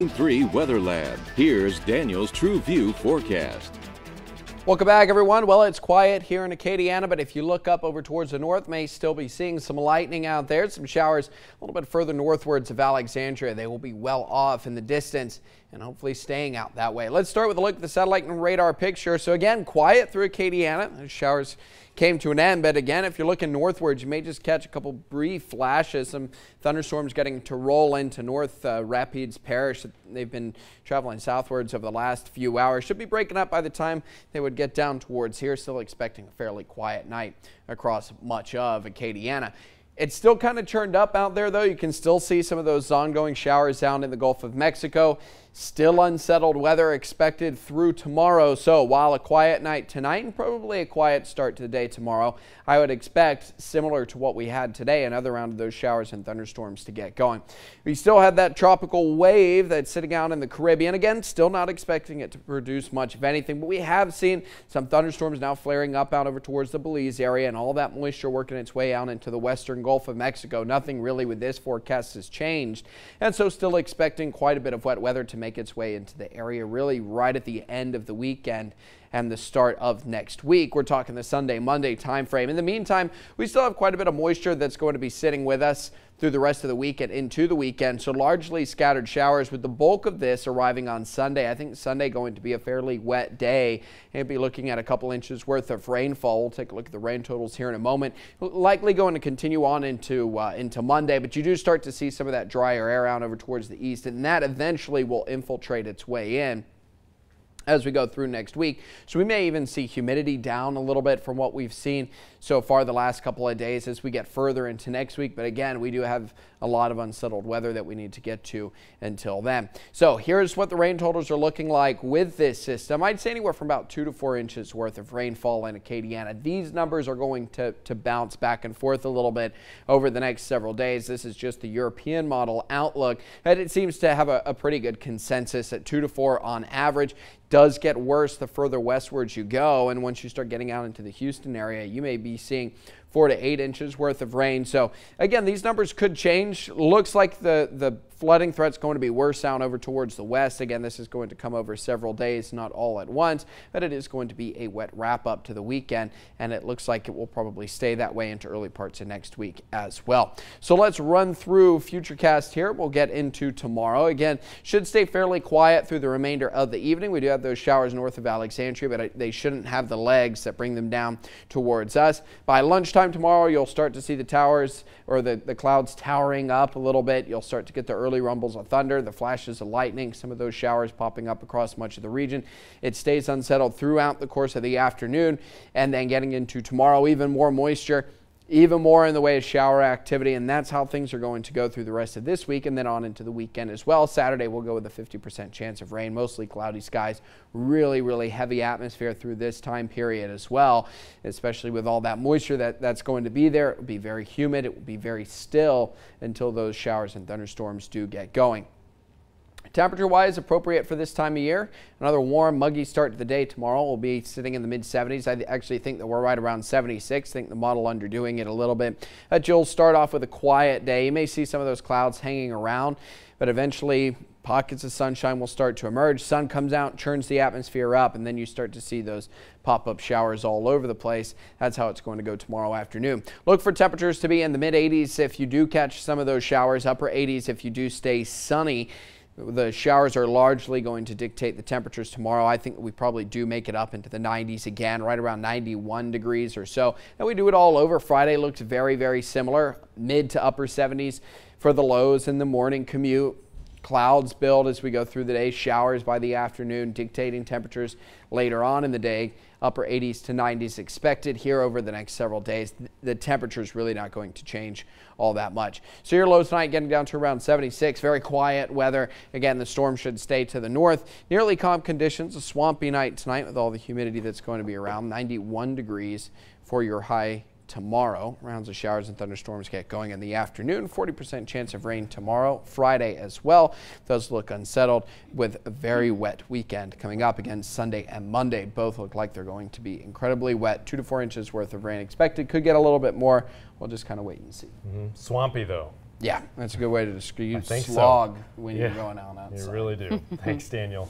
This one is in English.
3 Weather Lab. Here's Daniel's True View forecast. Welcome back, everyone. Well, it's quiet here in Acadiana, but if you look up over towards the north, may still be seeing some lightning out there. Some showers a little bit further northwards of Alexandria. They will be well off in the distance and hopefully staying out that way. Let's start with a look at the satellite and radar picture. So again, quiet through Acadiana. The showers came to an end, but again, if you're looking northwards, you may just catch a couple brief flashes. Some thunderstorms getting to roll into North Rapides Parish. They've been traveling southwards over the last few hours. Should be breaking up by the time they would get down towards here. Still expecting a fairly quiet night across much of Acadiana. It's still kind of churned up out there, though. You can still see some of those ongoing showers down in the Gulf of Mexico. Still unsettled weather expected through tomorrow. So while a quiet night tonight and probably a quiet start to the day tomorrow, I would expect similar to what we had today, another round of those showers and thunderstorms to get going. We still had that tropical wave that's sitting out in the Caribbean. Again, still not expecting it to produce much of anything, but we have seen some thunderstorms now flaring up out over towards the Belize area and all that moisture working its way out into the western Gulf of Mexico. Nothing really with this forecast has changed, and so still expecting quite a bit of wet weather to make its way into the area really right at the end of the weekend and the start of next week. We're talking the Sunday, Monday time frame. In the meantime, we still have quite a bit of moisture that's going to be sitting with us through the rest of the week and into the weekend. So largely scattered showers with the bulk of this arriving on Sunday. I think Sunday going to be a fairly wet day and be looking at a couple inches worth of rainfall. We'll take a look at the rain totals here in a moment. Likely going to continue on into Monday, but you do start to see some of that drier air out over towards the east, and that eventually will infiltrate its way in as we go through next week. So we may even see humidity down a little bit from what we've seen so far the last couple of days as we get further into next week. But again, we do have a lot of unsettled weather that we need to get to until then. So here's what the rain totals are looking like with this system. I'd say anywhere from about 2 to 4 inches worth of rainfall in Acadiana. These numbers are going to bounce back and forth a little bit over the next several days. This is just the European model outlook, and it seems to have a pretty good consensus at 2 to 4 on average. Does get worse the further westwards you go, and once you start getting out into the Houston area, you may be seeing 4 to 8 inches worth of rain. So again, these numbers could change. Looks like the flooding threat's going to be worse down over towards the west. Again, this is going to come over several days, not all at once, but it is going to be a wet wrap up to the weekend, and it looks like it will probably stay that way into early parts of next week as well. So let's run through Futurecast here. We'll get into tomorrow. Again, should stay fairly quiet through the remainder of the evening. We do have those showers north of Alexandria, but they shouldn't have the legs that bring them down towards us. By lunchtime tomorrow, you'll start to see the towers or the clouds towering up a little bit. You'll start to get the early rumbles of thunder, the flashes of lightning, some of those showers popping up across much of the region. It stays unsettled throughout the course of the afternoon, and then getting into tomorrow, even more moisture, even more in the way of shower activity, and that's how things are going to go through the rest of this week and then on into the weekend as well. Saturday we'll go with a 50% chance of rain, mostly cloudy skies, really heavy atmosphere through this time period as well, especially with all that moisture that's going to be there. It will be very humid, it will be very still until those showers and thunderstorms do get going. Temperature-wise, appropriate for this time of year. Another warm, muggy start to the day tomorrow. We'll be sitting in the mid-70s. I actually think that we're right around 76. I think the model underdoing it a little bit. You'll start off with a quiet day. You may see some of those clouds hanging around, but eventually pockets of sunshine will start to emerge. Sun comes out, churns the atmosphere up, and then you start to see those pop-up showers all over the place. That's how it's going to go tomorrow afternoon. Look for temperatures to be in the mid-80s if you do catch some of those showers, upper 80s if you do stay sunny. The showers are largely going to dictate the temperatures tomorrow. I think we probably do make it up into the 90s again, right around 91 degrees or so. And we do it all over. Friday looks very similar, mid to upper 70s for the lows in the morning commute. Clouds build as we go through the day, showers by the afternoon, dictating temperatures later on in the day. Upper 80s to 90s expected here over the next several days. The temperature is really not going to change all that much. So your lows tonight getting down to around 76. Very quiet weather. Again, the storm should stay to the north. Nearly calm conditions. A swampy night tonight with all the humidity that's going to be around. 91 degrees for your high tomorrow. Rounds of showers and thunderstorms get going in the afternoon. 40% chance of rain tomorrow. Friday as well. Does look unsettled with a very wet weekend coming up. Again, Sunday and Monday both look like they're going to be incredibly wet. 2 to 4 inches worth of rain expected. Could get a little bit more. We'll just kind of wait and see. Swampy though. Yeah, that's a good way to describe. You I think slog so. when you're going out outside. You really do. Thanks, Daniel.